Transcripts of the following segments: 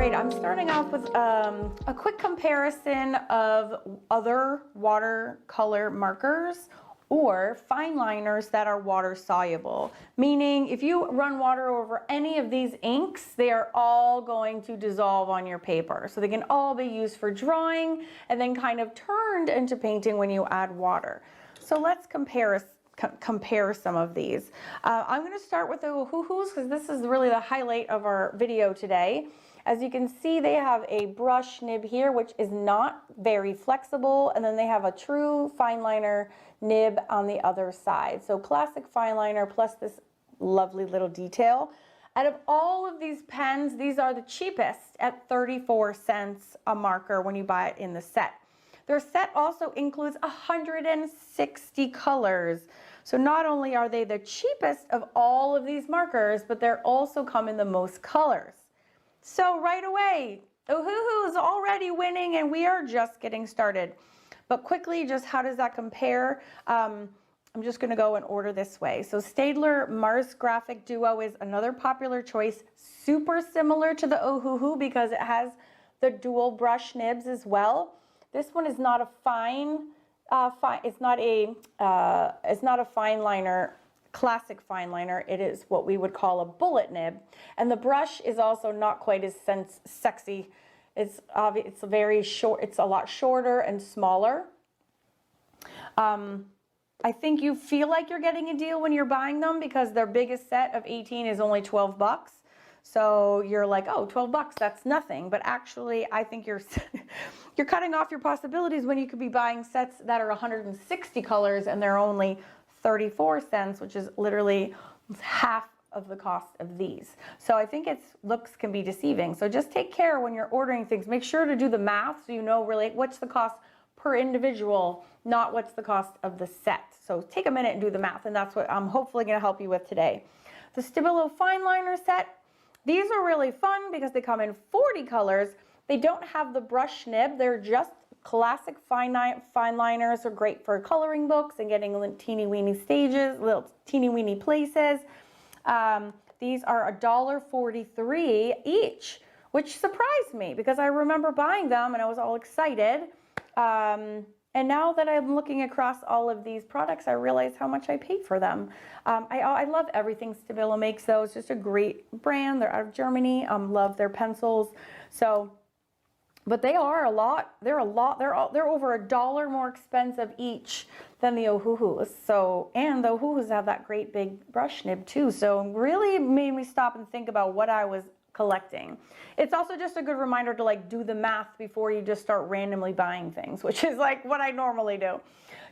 right, I'm starting off with a quick comparison of other watercolor markers or fine liners that are water soluble. Meaning if you run water over any of these inks, they are all going to dissolve on your paper. So they can all be used for drawing and then kind of turned into painting when you add water. So let's compare some of these. I'm going to start with the Ohuhus because this is really the highlight of our video today. As you can see, they have a brush nib here, which is not very flexible, and then they have a true fine liner nib on the other side. So classic fine liner plus this lovely little detail. Out of all of these pens, these are the cheapest at 34 cents a marker when you buy it in the set. Their set also includes 160 colors. So not only are they the cheapest of all of these markers, but they're also come in the most colors. So right away, Ohuhu is already winning and we are just getting started. But quickly, just how does that compare? I'm just going to go in order this way. So Staedtler Mars Graphic Duo is another popular choice, super similar to the Ohuhu because it has the dual brush nibs as well. This one is not a it's not a fine liner, classic fine liner. It is what we would call a bullet nib, and the brush is also not quite as sexy. It's very short. It's a lot shorter and smaller. I think you feel like you're getting a deal when you're buying them because their biggest set of 18 is only 12 bucks. So you're like, oh, 12 bucks, that's nothing. But actually, I think you're cutting off your possibilities when you could be buying sets that are 160 colors and they're only 34 cents, which is literally half of the cost of these. So I think looks can be deceiving. So just take care when you're ordering things. Make sure to do the math so you know really what's the cost per individual, not what's the cost of the set. So take a minute and do the math, and that's what I'm hopefully going to help you with today. The Stabilo fine liner set. These are really fun because they come in 40 colors. They don't have the brush nib. They're just classic fine liners. Are great for coloring books and getting teeny weeny stages, little teeny weeny places. These are $1.43 each, which surprised me because I remember buying them and I was all excited. And now that I'm looking across all of these products, I realize how much I paid for them. I love everything Stabilo makes though. It's just a great brand. They're out of Germany. Love their pencils. So, but they are a lot. They're over $1 more expensive each than the Ohuhus. So, and the Ohuhus have that great big brush nib too. So really made me stop and think about what I was collecting. It's also just a good reminder to like do the math before you just start randomly buying things, which is like what I normally do.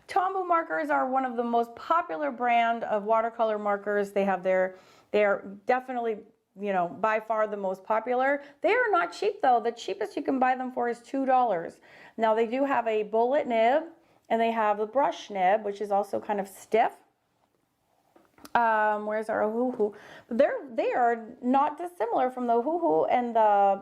Tombow markers are one of the most popular brand of watercolor markers. They are definitely, you know, by far the most popular. They are not cheap though. The cheapest you can buy them for is $2. Now they do have a bullet nib and they have the brush nib, which is also kind of stiff. Where's our Ohuhu? They are not dissimilar from the Ohuhu, and the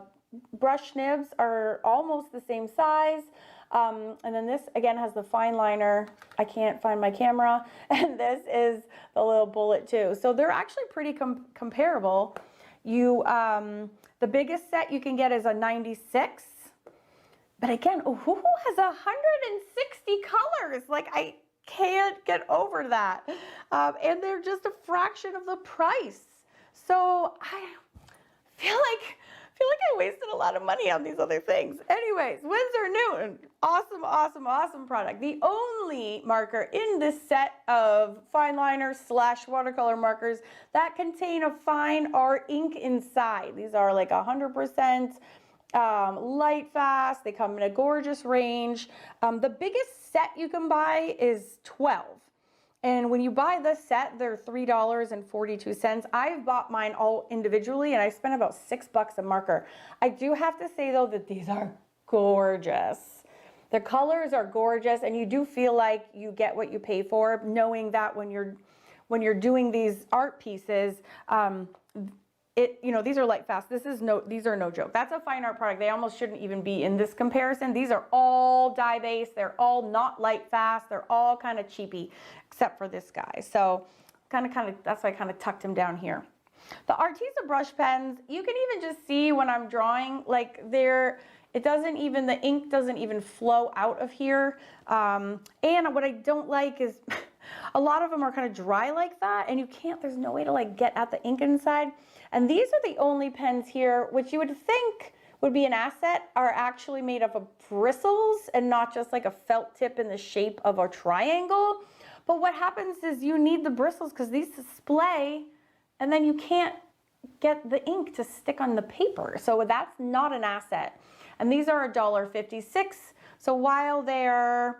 brush nibs are almost the same size. And then this again has the fine liner. I can't find my camera, and this is the little bullet too. So they're actually pretty comparable. The biggest set you can get is a 96. But again, Ohuhu has 160 colors. Like I can't get over that. And they're just a fraction of the price. So I feel like I wasted a lot of money on these other things. Anyways, Winsor Newton, awesome, awesome, awesome product. The only marker in this set of fine liners / watercolor markers that contain a fine art ink inside. These are like 100% light fast. They come in a gorgeous range. The biggest set you can buy is 12. And when you buy the set, they're $3.42. I've bought mine all individually and I spent about $6 a marker. I do have to say though that these are gorgeous. The colors are gorgeous and you do feel like you get what you pay for, knowing that when you're doing these art pieces, these are light fast. These are no joke. That's a fine art product. They almost shouldn't even be in this comparison. These are all dye based. They're all not light fast. They're all kind of cheapy, except for this guy. So kind of, that's why I kind of tucked him down here. The Arteza brush pens, you can even just see when I'm drawing, like the ink doesn't even flow out of here. And what I don't like is a lot of them are kind of dry like that, and there's no way to like get at the ink inside. And these are the only pens here, which you would think would be an asset, are actually made up of bristles and not just like a felt tip in the shape of a triangle. But what happens is you need the bristles because these display, and then you can't get the ink to stick on the paper. So that's not an asset. And these are $1.56. So while they're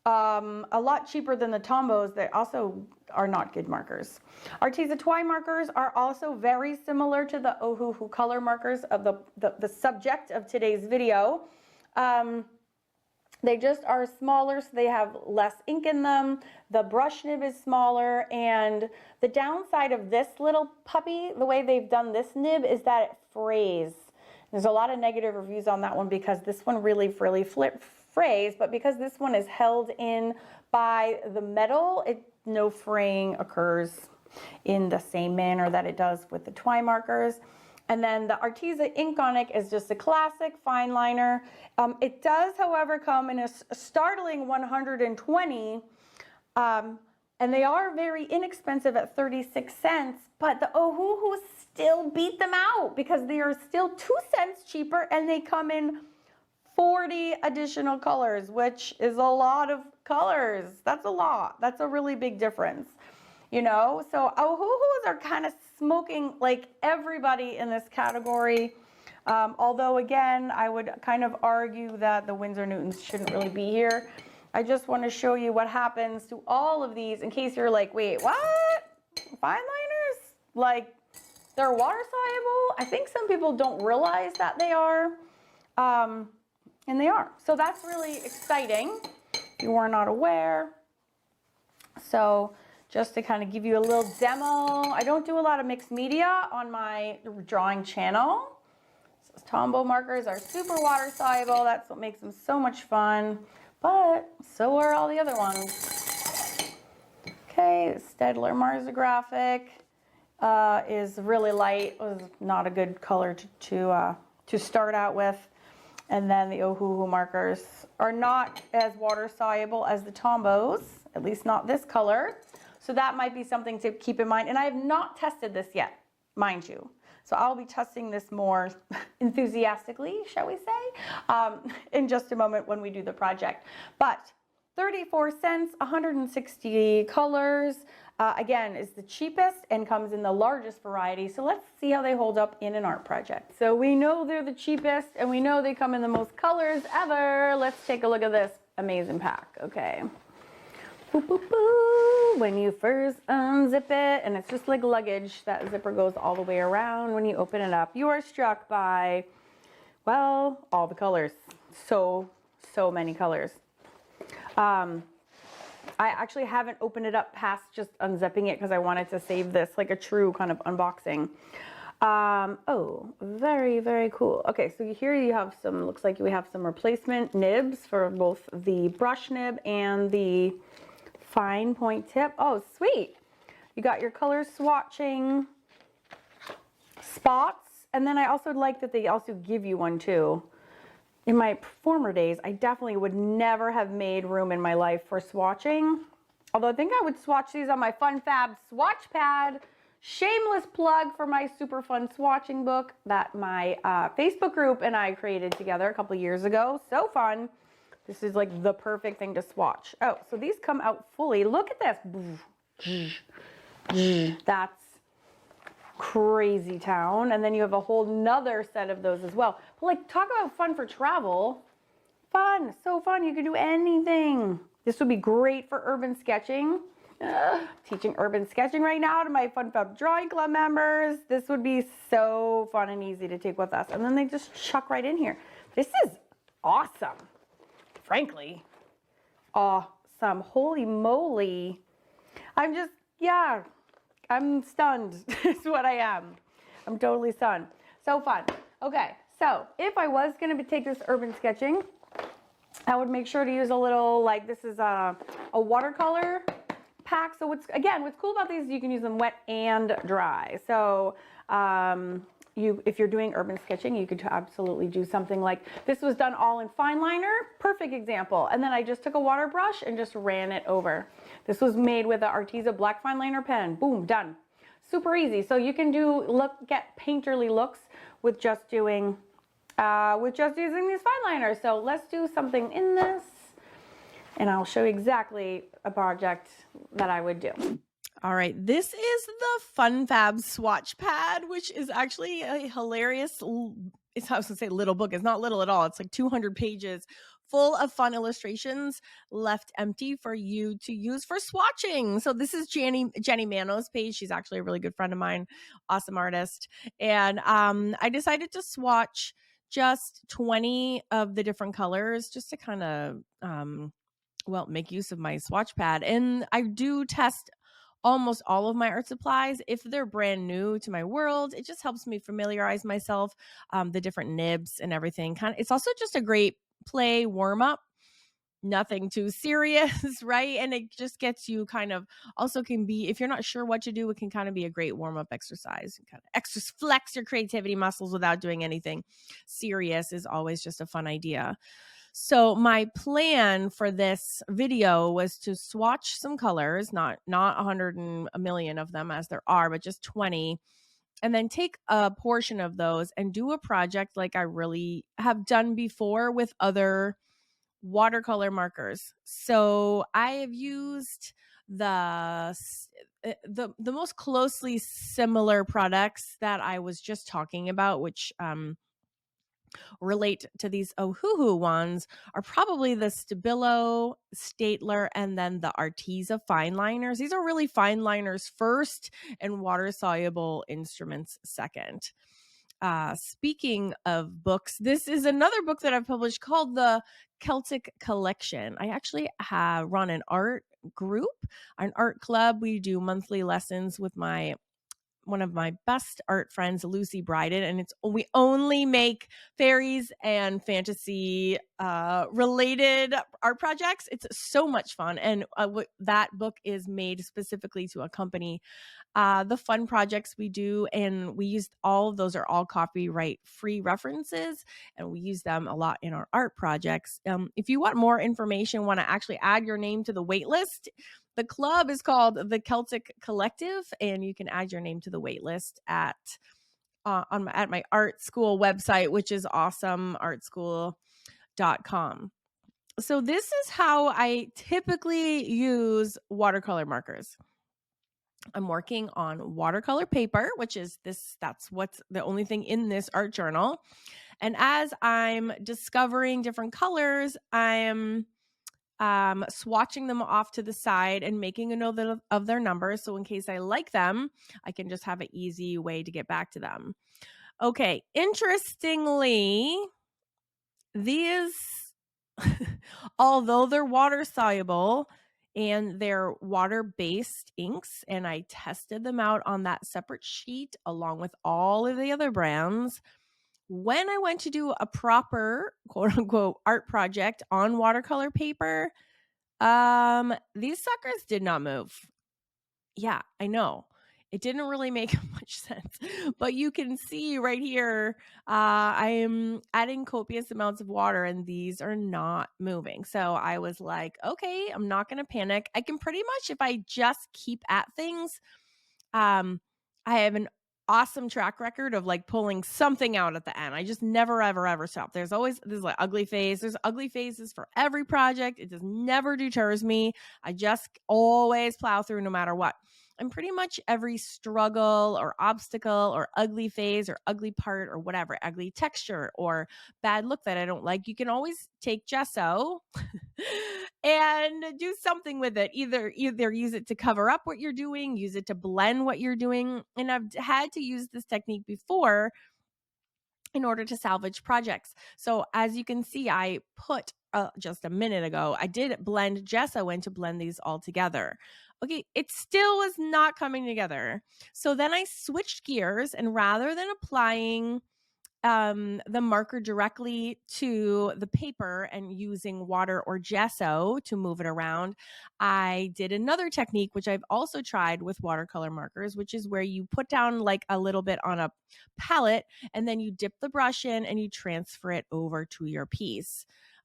a lot cheaper than the Tombos, they also are not good markers. Arteza Twine markers are also very similar to the Ohuhu color markers of the subject of today's video. They just are smaller, so they have less ink in them. The brush nib is smaller, and the downside of this little puppy, the way they've done this nib, is that it frays. There's a lot of negative reviews on that one because this one really frays, but because this one is held in by the metal, no fraying occurs in the same manner that it does with the twine markers. And then the Arteza Inkonic is just a classic fine liner. It does, however, come in a startling 120, and they are very inexpensive at 36 cents, but the Ohuhu still beat them out because they are still 2 cents cheaper, and they come in 40 additional colors, which is a lot of colors. That's a lot. That's a really big difference, you know? So Ohuhus are kind of smoking like everybody in this category. Although again, I would kind of argue that the Winsor Newtons shouldn't really be here. I just want to show you what happens to all of these in case you're like, wait, what? Fine liners? Like, they're water soluble? I think some people don't realize that they are. And they are. So that's really exciting if you are not aware. So just to kind of give you a little demo, I don't do a lot of mixed media on my drawing channel. So Tombow markers are super water soluble. That's what makes them so much fun. But so are all the other ones. Okay, Staedtler Marzographic is really light. It was not a good color to start out with. And then the Ohuhu markers are not as water soluble as the Tombows, at least not this color. So that might be something to keep in mind. And I have not tested this yet, mind you. So I'll be testing this more enthusiastically, shall we say, in just a moment when we do the project. But 34 cents, 160 colors, again, is the cheapest and comes in the largest variety. So let's see how they hold up in an art project. So we know they're the cheapest and we know they come in the most colors ever. Let's take a look at this amazing pack. Okay. Boop, boop, boop. When you first unzip it, and it's just like luggage, that zipper goes all the way around. When you open it up, you are struck by, well, all the colors. So many colors. I actually haven't opened it up past just unzipping it because I wanted to save this like a true kind of unboxing. Oh, very, very cool. Okay, so here you have some, looks like we have some replacement nibs for both the brush nib and the fine point tip. Oh, sweet. You got your color swatching spots. And then I also like that they also give you one too. In my former days, I definitely would never have made room in my life for swatching. Although I think I would swatch these on my Fun Fab swatch pad. Shameless plug for my super fun swatching book that my Facebook group and I created together a couple years ago. So fun. This is like the perfect thing to swatch. Oh, so these come out fully. Look at this. That's crazy town. And then you have a whole nother set of those as well. But like, talk about fun for travel. Fun, so fun. You can do anything. This would be great for urban sketching. Teaching urban sketching right now to my Fun Fab Drawing Club members. This would be so fun and easy to take with us. And then they just chuck right in here. This is awesome. Frankly, awesome. Holy moly. I'm just, yeah, I'm stunned is what I am. I'm totally stunned. So fun. Okay, so if I was going to take this urban sketching, I would make sure to use a little, like this is a watercolor pack. So what's cool about these is you can use them wet and dry. So if you're doing urban sketching, you could absolutely do something like this was done all in fine liner, perfect example. And then I just took a water brush and just ran it over. This was made with the Arteza black fine liner pen. Boom, done. Super easy. So you can get painterly looks with just using these fine liners. So let's do something in this, and I'll show you exactly a project that I would do. All right, this is the Fun Fab swatch pad, which is actually a hilarious, I was going to say little book. It's not little at all. It's like 200 pages full of fun illustrations left empty for you to use for swatching. So this is Jenny Mano's page. She's actually a really good friend of mine, awesome artist. And I decided to swatch just 20 of the different colors just to kind of, make use of my swatch pad. And I do test almost all of my art supplies. If they're brand new to my world, it just helps me familiarize myself, the different nibs and everything. It's also just a great play warm up, nothing too serious, right? And it just gets you also can be, if you're not sure what to do, it can kind of be a great warm up exercise. You kind of flex your creativity muscles without doing anything serious is always just a fun idea. So my plan for this video was to swatch some colors, not 100 and a million of them as there are, but just 20, and then take a portion of those and do a project like I really have done before with other watercolor markers. So I have used the most closely similar products that I was just talking about, which relate to these Ohuhu ones, are probably the Stabilo, Staedtler, and then the Arteza fine liners. These are really fine liners first and water-soluble instruments second. Speaking of books, this is another book that I've published called The Celtic Collection. I actually run an art group, an art club. We do monthly lessons with one of my best art friends, Lucy Bryden, and we only make fairies and fantasy related art projects. It's so much fun, and that book is made specifically to accompany the fun projects we do, and we use all of those are all copyright free references, and we use them a lot in our art projects. If you want more information, want to actually add your name to the wait list, the club is called the Celtic Collective, and you can add your name to the wait list at my art school website, which is awesomeartschool.com. So this is how I typically use watercolor markers. I'm working on watercolor paper, which is that's what's the only thing in this art journal. And as I'm discovering different colors, I'm swatching them off to the side and making a note of their numbers. So in case I like them, I can just have an easy way to get back to them. Okay. Interestingly, these, although they're water soluble and they're water-based inks, and I tested them out on that separate sheet along with all of the other brands, when I went to do a proper quote unquote art project on watercolor paper, these suckers did not move. Yeah, I know. It didn't really make much sense, but you can see right here, I am adding copious amounts of water and these are not moving. So I was like, okay, I'm not going to panic. I can pretty much, if I just keep at things, I have an awesome track record of like pulling something out at the end. I just never, ever stop. There's like ugly phase. There's ugly phases for every project. It just never deters me. I just always plow through no matter what. And pretty much every struggle or obstacle or ugly phase or ugly part or whatever, ugly texture or bad look that I don't like, you can always take gesso and do something with it. Either use it to cover up what you're doing, use it to blend what you're doing. And I've had to use this technique before in order to salvage projects. So as you can see, I put just a minute ago, I did blend gesso in to blend these all together. Okay, it still was not coming together. So then I switched gears, and rather than applying the marker directly to the paper and using water or gesso to move it around. I did another technique, which I've also tried with watercolor markers, which is where you put down like a little bit on a palette and then you dip the brush in and you transfer it over to your piece.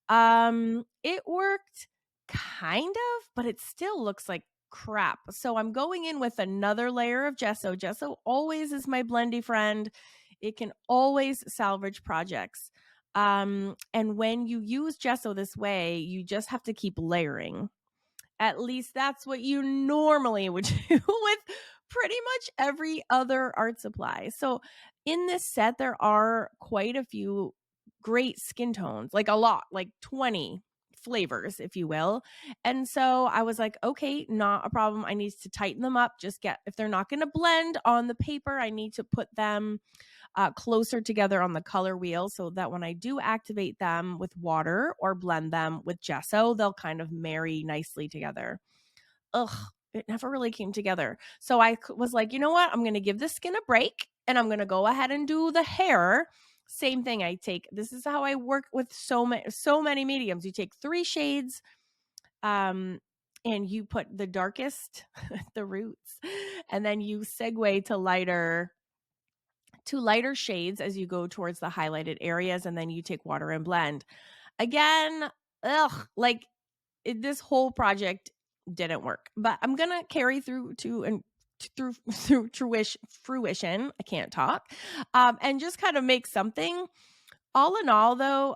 It worked kind of, but it still looks like crap. So I'm going in with another layer of gesso. Gesso always is my blendy friend. It can always salvage projects. And when you use gesso this way, you just have to keep layering. At least that's what you normally would do with pretty much every other art supply. So in this set, there are quite a few great skin tones, like a lot, like 20 flavors, if you will. And so I was like, okay, not a problem. I need to tighten them up. Just get, if they're not going to blend on the paper, I need to put them closer together on the color wheel so that when I do activate them with water or blend them with gesso, they'll kind of marry nicely together. Ugh, it never really came together. So I was like, you know what? I'm going to give the skin a break and I'm going to go ahead and do the hair. Same thing. This is how I work with so many mediums. You take 3 shades, and you put the darkest, the roots, and then you segue to lighter shades as you go towards the highlighted areas, and then you take water and blend. Again, like this whole project didn't work, but I'm gonna carry through to and through fruition. I can't talk, and just kind of make something. All in all, though,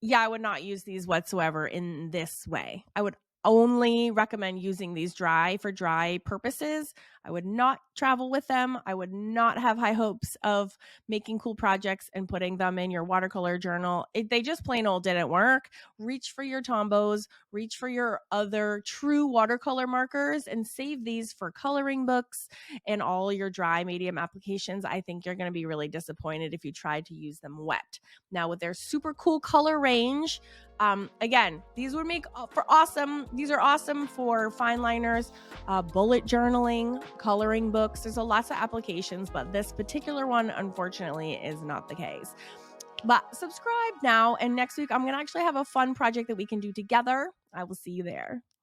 yeah, I would not use these whatsoever in this way. I would only recommend using these dry for dry purposes. I would not travel with them. I would not have high hopes of making cool projects and putting them in your watercolor journal. They just plain old didn't work. Reach for your Tombos, reach for your other true watercolor markers, and save these for coloring books and all your dry medium applications. I think you're going to be really disappointed if you try to use them wet. Now, with their super cool color range, again, these would make for awesome. These are awesome for fine liners, bullet journaling, coloring books. There's a lots of applications, but this particular one, unfortunately, is not the case. But subscribe now, and next week I'm going to actually have a fun project that we can do together. I will see you there.